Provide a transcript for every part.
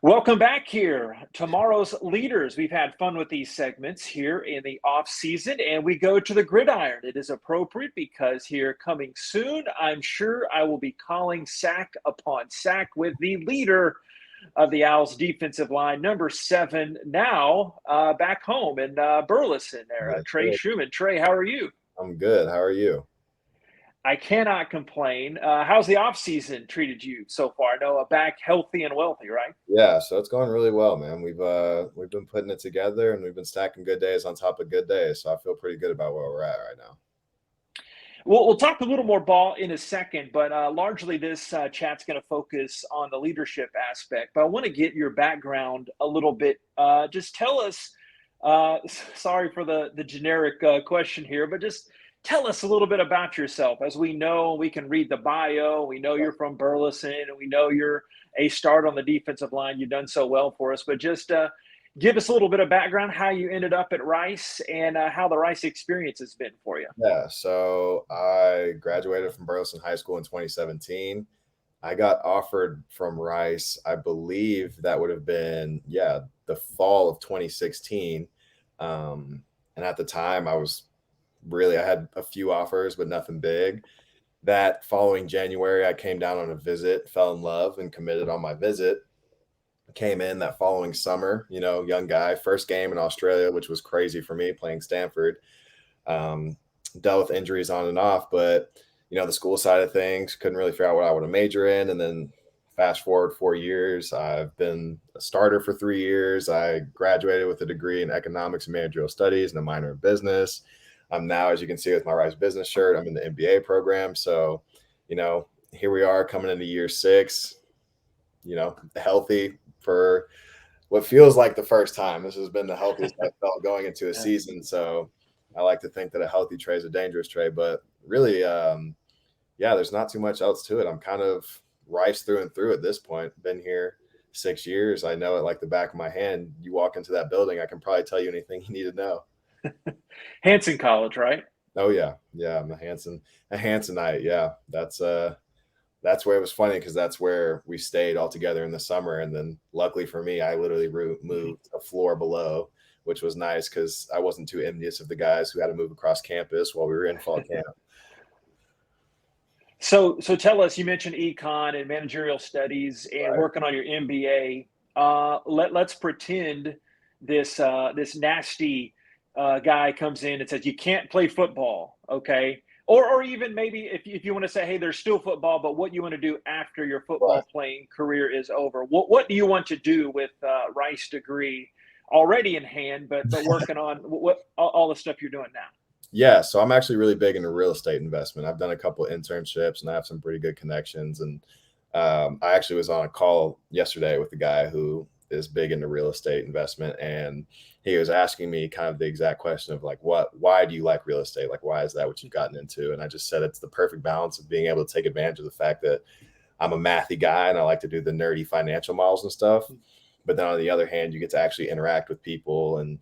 Welcome back here. Tomorrow's leaders. We've had fun with these segments here in the off season, and we go to the gridiron. It is appropriate because here coming soon, I'm sure I will be calling sack upon sack with the leader of the Owls defensive line, number 7, now back home in Burleson there, Yes, Trey sir. Schuman. Trey, how are you? I'm good. How are you? I cannot complain. How's the off season treated you so far? I know back healthy and wealthy, right? Yeah, so it's going really well, man. We've been putting it together and we've been stacking good days on top of good days. So I feel pretty good about where we're at right now. We'll talk a little more ball in a second, but largely this chat's going to focus on the leadership aspect. But I want to get your background a little bit. Just tell us, sorry for the generic question here, but just tell us a little bit about yourself. As we know, we can read the bio. We know you're from Burleson, and we know you're a start on the defensive line. You've done so well for us, but just give us a little bit of background, how you ended up at Rice, and how the Rice experience has been for you. Yeah, so I graduated from Burleson High School in 2017. I got offered from Rice, I believe that would have been, yeah, the fall of 2016. And at the time, I had a few offers, but nothing big. That following January, I came down on a visit, fell in love, and committed on my visit. Came in that following summer, young guy, first game in Australia, which was crazy for me playing Stanford. Um, Dealt with injuries on and off, but the school side of things couldn't really figure out what I want to major in. And then fast forward 4 years, I've been a starter for 3 years. I graduated with a degree in economics and managerial studies and a minor in business. I'm now, as you can see with my Rice business shirt, I'm in the MBA program. So, here we are coming into year 6, healthy for what feels like the first time. This has been the healthiest I felt going into a season. So I like to think that a healthy Trey is a dangerous Trey, but really, yeah, there's not too much else to it. I'm kind of Rice through and through at this point. Been here 6 years. I know it like the back of my hand. You walk into that building, I can probably tell you anything you need to know. Hanson College, right? Oh yeah. Yeah. I'm a Hansonite. Yeah. That's where it was funny because that's where we stayed all together in the summer. And then luckily for me, I literally moved a floor below, which was nice because I wasn't too envious of the guys who had to move across campus while we were in fall camp. So tell us. You mentioned econ and managerial studies and Right. working on your MBA. Let's pretend this nasty guy comes in and says you can't play football, okay? Or even maybe if you want to say, hey, there's still football, but what you want to do after your Right. football playing career is over. What do you want to do with Rice degree already in hand, but working on what all the stuff you're doing now? Yeah, so I'm actually really big into real estate investment. I've done a couple internships and I have some pretty good connections. And I actually was on a call yesterday with a guy who is big into real estate investment, and he was asking me kind of the exact question of like, why do you like real estate? Like, why is that what you've gotten into? And I just said it's the perfect balance of being able to take advantage of the fact that I'm a mathy guy and I like to do the nerdy financial models and stuff. But then on the other hand, you get to actually interact with people and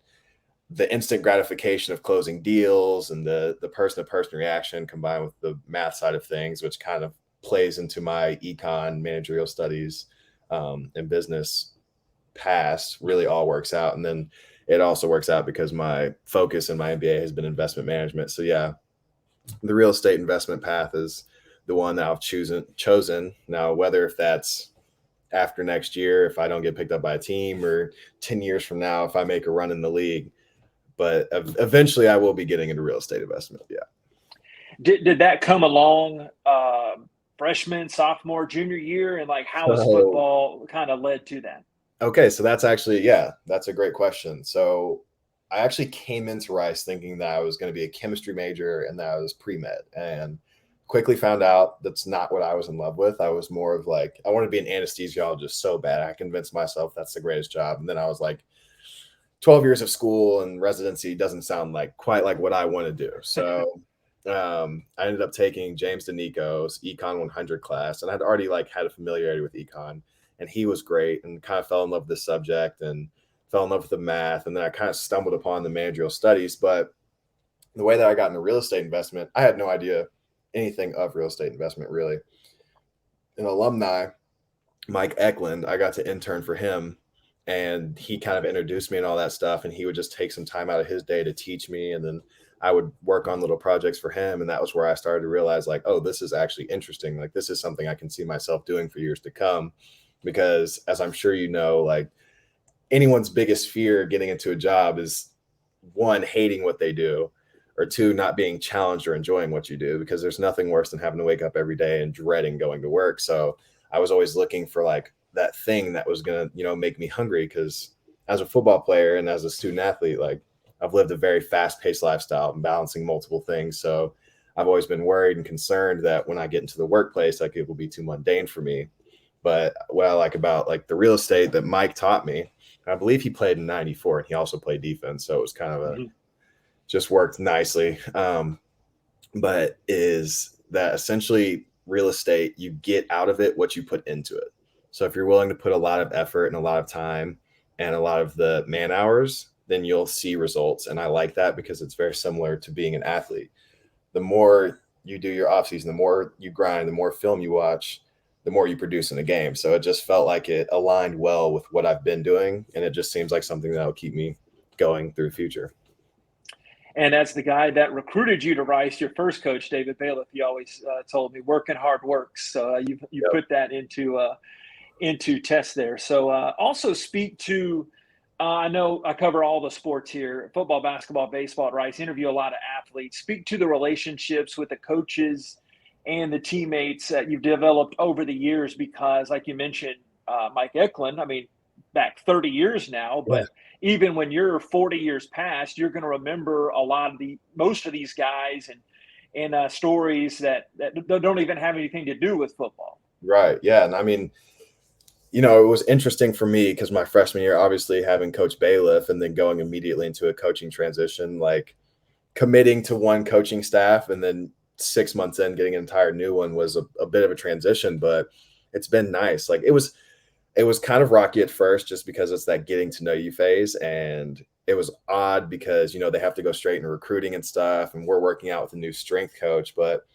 the instant gratification of closing deals and the person to person reaction combined with the math side of things, which kind of plays into my econ managerial studies and business past, really all works out. And then it also works out because my focus in my MBA has been investment management. So yeah, the real estate investment path is the one that I've chosen. Now, whether if that's after next year, if I don't get picked up by a team, or 10 years from now, if I make a run in the league, but eventually I will be getting into real estate investment. Yeah. Did that come along freshman, sophomore, junior year, and like how was So, football kind of led to that? okay. So that's actually, yeah, that's a great question. So I actually came into Rice thinking that I was going to be a chemistry major and that I was pre-med, and quickly found out that's not what I was in love with. I was more of like, I want to be an anesthesiologist so bad. I convinced myself that's the greatest job. And then I was like, 12 years of school and residency doesn't sound like quite like what I want to do. So I ended up taking James DeNico's Econ 100 class, and I'd already like had a familiarity with econ, and he was great, and kind of fell in love with the subject and fell in love with the math, and then I kind of stumbled upon the managerial studies. But the way that I got into real estate investment, I had no idea anything of real estate investment really. An alumni Mike Eklund, I got to intern for him, and he kind of introduced me and all that stuff. And he would just take some time out of his day to teach me, and then I would work on little projects for him. And that was where I started to realize, like, oh, this is actually interesting. Like, this is something I can see myself doing for years to come. Because as I'm sure you know, like anyone's biggest fear getting into a job is one, hating what they do, or two, not being challenged or enjoying what you do, because there's nothing worse than having to wake up every day and dreading going to work. So I was always looking for like that thing that was going to, make me hungry. Because as a football player and as a student athlete, like I've lived a very fast paced lifestyle and balancing multiple things. So I've always been worried and concerned that when I get into the workplace, like it will be too mundane for me. But what I like about like the real estate that Mike taught me, I believe he played in '94 and he also played defense. So it was kind of a, Mhm. just worked nicely. But is that essentially real estate, you get out of it what you put into it. So if you're willing to put a lot of effort and a lot of time and a lot of the man hours, then you'll see results. And I like that because it's very similar to being an athlete. The more you do your offseason, the more you grind, the more film you watch, the more you produce in the game. So it just felt like it aligned well with what I've been doing. And it just seems like something that will keep me going through the future. And as the guy that recruited you to Rice, your first coach, David Bailiff, he always told me, "Working hard works." So you Yep. put that into test there. So also speak to. I know I cover all the sports here: football, basketball, baseball at Rice. Interview a lot of athletes. Speak to the relationships with the coaches and the teammates that you've developed over the years. Because, like you mentioned, Mike Eklund. I mean, back 30 years now, Yeah. but even when you're 40 years past, you're going to remember a lot of most of these guys and stories that don't even have anything to do with football. Right. Yeah. And I mean, it was interesting for me because my freshman year, obviously having Coach Bailiff and then going immediately into a coaching transition, like committing to one coaching staff and then 6 months in getting an entire new one was a bit of a transition, but it's been nice. Like it was kind of rocky at first just because it's that getting to know you phase. And it was odd because, they have to go straight into recruiting and stuff. And we're working out with a new strength coach. But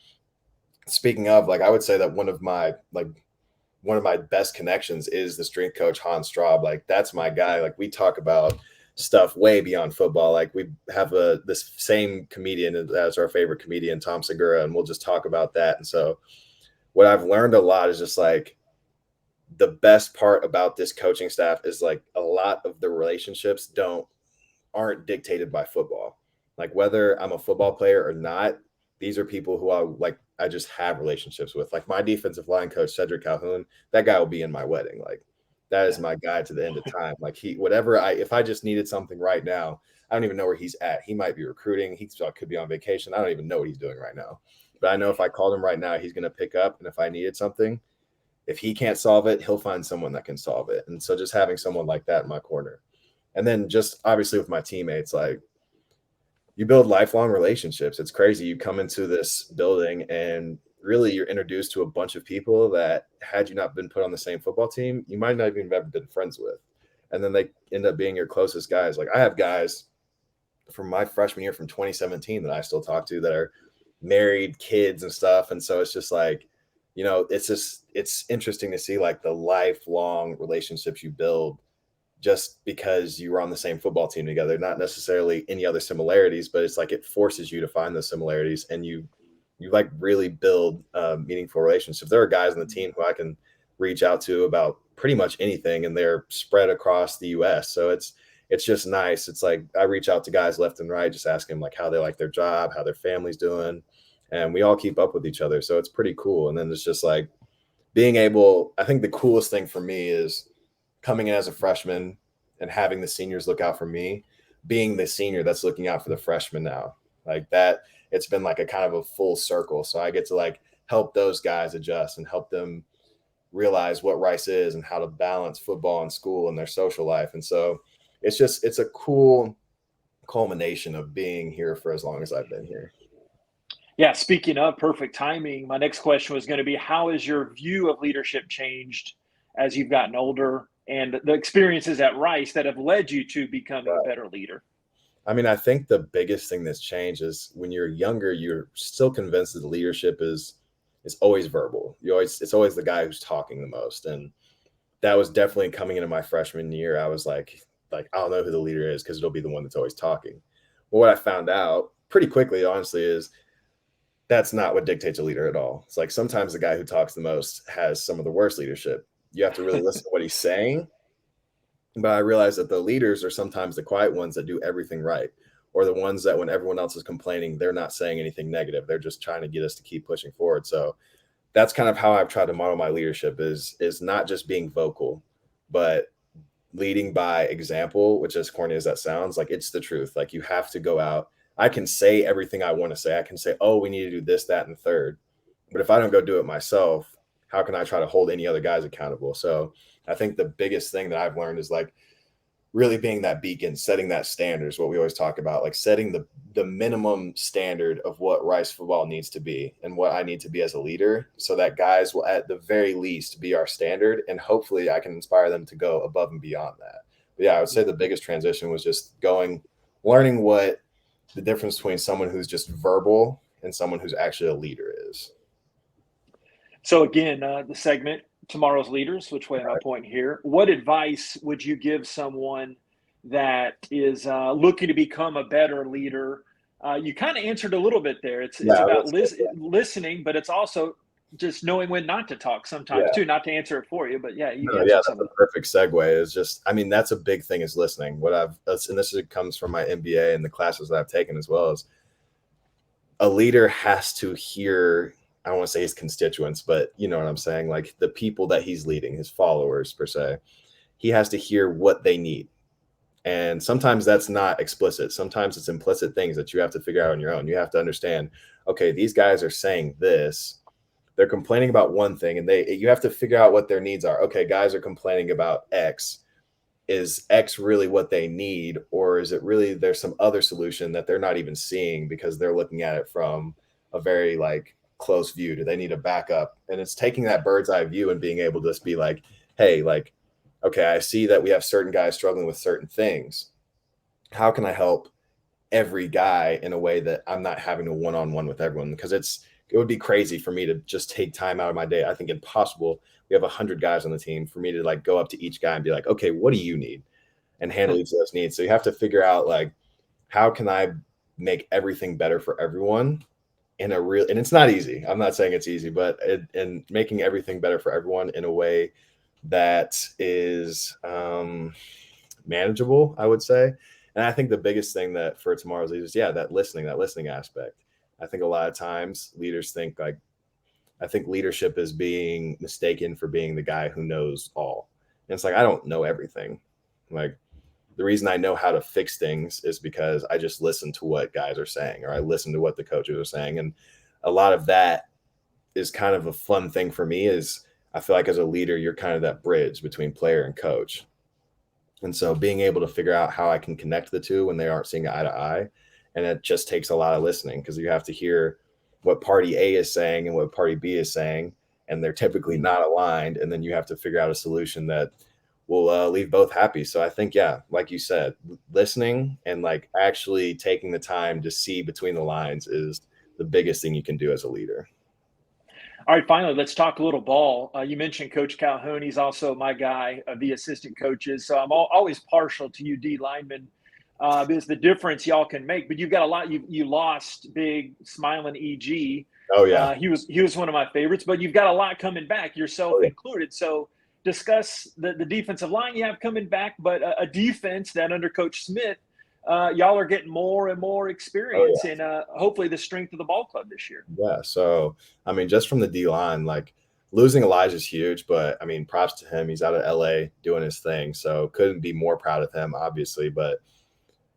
speaking of, like, I would say that one of my best connections is the strength coach, Hans Straub. Like that's my guy. Like we talk about stuff way beyond football. Like we have this same comedian as our favorite comedian, Tom Segura, and we'll just talk about that. And so what I've learned a lot is just like the best part about this coaching staff is like a lot of the relationships aren't dictated by football. Like whether I'm a football player or not, these are people who I just have relationships with. Like my defensive line coach, Cedric Calhoun, that guy will be in my wedding. Like that is Yeah. my guy to the end of time. Like if I just needed something right now, I don't even know where he's at. He might be recruiting. He could be on vacation. I don't even know what he's doing right now. But I know if I called him right now, he's going to pick up. And if I needed something, if he can't solve it, he'll find someone that can solve it. And so just having someone like that in my corner. And then just obviously with my teammates, like you build lifelong relationships. It's crazy. You come into this building and really you're introduced to a bunch of people that had you not been put on the same football team, you might not even have ever been friends with. And then they end up being your closest guys. Like I have guys from my freshman year from 2017 that I still talk to that are married, kids and stuff. And so it's just like, it's interesting to see like the lifelong relationships you build just because you were on the same football team together, not necessarily any other similarities, but it's like it forces you to find those similarities and you like really build meaningful relationships. There are guys on the team who I can reach out to about pretty much anything and they're spread across the US. So it's just nice. It's like I reach out to guys left and right, just asking them like how they like their job, how their family's doing. And we all keep up with each other. So it's pretty cool. And then it's just like being able, I think the coolest thing for me is coming in as a freshman and having the seniors look out for me, being the senior that's looking out for the freshmen now. Like that, it's been like a kind of a full circle. So I get to like help those guys adjust and help them realize what Rice is and how to balance football and school and their social life. And so it's a cool culmination of being here for as long as I've been here. Yeah, speaking of perfect timing, my next question was going to be, how has your view of leadership changed as you've gotten older and the experiences at Rice that have led you to becoming a better leader? I mean, I think the biggest thing that's changed is when you're younger, you're still convinced that leadership is always verbal. It's always the guy who's talking the most. And that was definitely coming into my freshman year. I was like I don't know who the leader is because it'll be the one that's always talking. Well, what I found out pretty quickly, honestly, is that's not what dictates a leader at all. It's like sometimes the guy who talks the most has some of the worst leadership. You have to really listen to what he's saying. But I realize that the leaders are sometimes the quiet ones that do everything right, or the ones that when everyone else is complaining, they're not saying anything negative. They're just trying to get us to keep pushing forward. So that's kind of how I've tried to model my leadership is not just being vocal, but leading by example, which as corny as that sounds, like it's the truth. Like you have to go out. I can say everything I want to say. I can say, oh, we need to do this, that, and the third. But if I don't go do it myself, how can I try to hold any other guys accountable? So I think the biggest thing that I've learned is like really being that beacon, setting that standard is what we always talk about, like setting the minimum standard of what Rice football needs to be and what I need to be as a leader, so that guys will at the very least be our standard, and hopefully I can inspire them to go above and beyond that. But yeah, I would say the biggest transition was just learning what the difference between someone who's just verbal and someone who's actually a leader is. So again, the segment tomorrow's leaders, which way am I pointing here? What advice would you give someone that is looking to become a better leader? You kind of answered a little bit there. It's Yeah, about yeah. listening, but it's also just knowing when not to talk sometimes Yeah. too. Not to answer it for you, but yeah, you No, yeah, answered some that's of a perfect segue. Is just, I mean, that's a big thing is listening. And this comes from my MBA and the classes that I've taken as well, as a leader has to hear, I don't want to say his constituents, but you know what I'm saying? Like the people that he's leading, his followers per se, he has to hear what they need. And sometimes that's not explicit. Sometimes it's implicit things that you have to figure out on your own. You have to understand, okay, these guys are saying this. They're complaining about one thing, and you have to figure out what their needs are. Okay, guys are complaining about X. Is X really what they need, or is it really there's some other solution that they're not even seeing because they're looking at it from a very like close view? Do they need a backup? And it's taking that bird's eye view and being able to just be like, hey, like, okay, I see that we have certain guys struggling with certain things. How can I help every guy in a way that I'm not having a one-on-one with everyone? Because it would be crazy for me to just take time out of my day. I think impossible. We have 100 guys on the team for me to like go up to each guy and be like, okay, what do you need? And handle them. each of those needs. So you have to figure out like, how can I make everything better for everyone in a real, and it's not easy. I'm not saying it's easy, but and making everything better for everyone in a way that is manageable, I would say. And I think the biggest thing that for tomorrow's leaders, yeah, that listening aspect. I think a lot of times leaders think like, I think leadership is being mistaken for being the guy who knows all. And it's like, I don't know everything. Like, the reason I know how to fix things is because I just listen to what guys are saying, or I listen to what the coaches are saying. And a lot of that is kind of a fun thing for me is I feel like as a leader, you're kind of that bridge between player and coach. And so being able to figure out how I can connect the two when they aren't seeing eye to eye. And it just takes a lot of listening because you have to hear what party A is saying and what party B is saying. And they're typically not aligned. And then you have to figure out a solution that will leave both happy. So I think, yeah, like you said, listening and like actually taking the time to see between the lines is the biggest thing you can do as a leader. All right, finally, let's talk a little ball. You mentioned Coach Calhoun. He's also my guy of the assistant coaches. So I'm always partial to you, D linemen, because the difference y'all can make. But you've got a lot. You lost big smiling EG. Oh yeah. He was one of my favorites. But you've got a lot coming back, yourself Oh yeah. included. So discuss the defensive line you have coming back, but a defense that under Coach Smith, y'all are getting more and more Oh experience, yeah. and hopefully the strength of the ball club this year. Yeah. So, I mean, just from the D line, like losing Elijah's huge, but I mean, props to him. He's out of LA doing his thing. So, couldn't be more proud of him, obviously. But,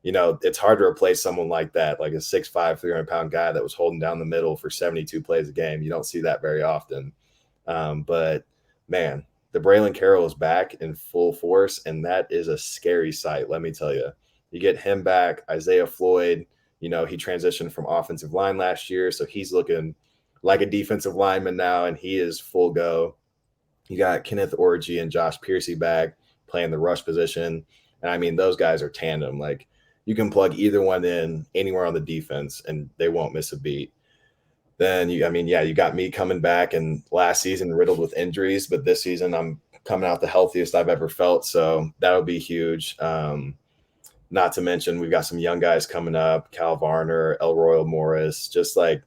you know, it's hard to replace someone like that, like a 6'5", 300-pound guy that was holding down the middle for 72 plays a game. You don't see that very often. But, man, the Braylon Carroll is back in full force, and that is a scary sight, let me tell you. You get him back, Isaiah Floyd. You know, he transitioned from offensive line last year, so he's looking like a defensive lineman now, and he is full go. You got Kenneth Orji and Josh Piercy back playing the rush position. And I mean, those guys are tandem. Like, you can plug either one in anywhere on the defense, and they won't miss a beat. Then I mean, yeah, you got me coming back, and last season riddled with injuries, but this season I'm coming out the healthiest I've ever felt. So that'll be huge. Not to mention we've got some young guys coming up, Cal Varner, El Royal Morris, just like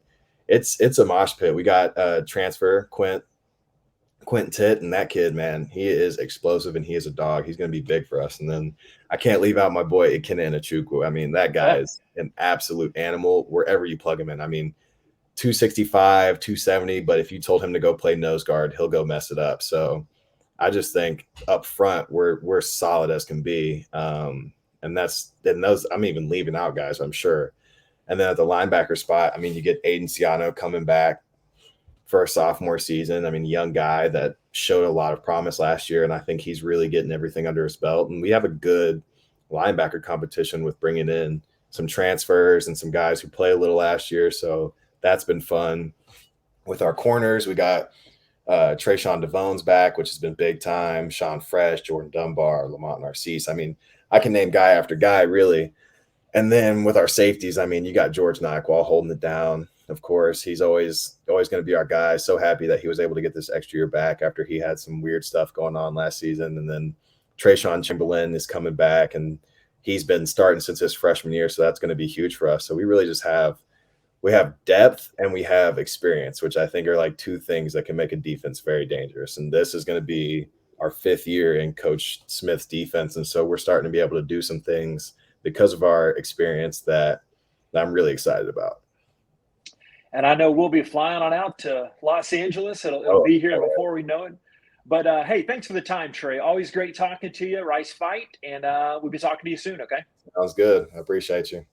it's a mosh pit. We got transfer Quentin Tit, and that kid, man, he is explosive and he is a dog. He's going to be big for us. And then I can't leave out my boy Ikena Achukwu. I mean, that guy Yeah. is an absolute animal wherever you plug him in. I mean, 265, 270, but if you told him to go play nose guard, he'll go mess it up. So I just think up front we're solid as can be. And those I'm even leaving out guys, I'm sure. And then at the linebacker spot, I mean, you get Aiden Ciano coming back for a sophomore season. I mean, young guy that showed a lot of promise last year, and I think he's really getting everything under his belt. And we have a good linebacker competition with bringing in some transfers and some guys who play a little last year. So that's been fun. With our corners, we got Trayshawn Devon's back, which has been big time. Sean Fresh, Jordan Dunbar, Lamont Narcisse. I mean, I can name guy after guy, really. And then with our safeties, I mean, you got George Nyquil holding it down. Of course, he's always going to be our guy. So happy that he was able to get this extra year back after he had some weird stuff going on last season. And then Trayshawn Chamberlain is coming back, and he's been starting since his freshman year. So that's going to be huge for us. So we really just have depth and we have experience, which I think are like two things that can make a defense very dangerous. And this is going to be our 5th year in Coach Smith's defense. And so we're starting to be able to do some things because of our experience that I'm really excited about. And I know we'll be flying on out to Los Angeles. It'll be here before we know it. But hey, thanks for the time, Trey. Always great talking to you. Rice fight, and we'll be talking to you soon. Okay. Sounds good. I appreciate you.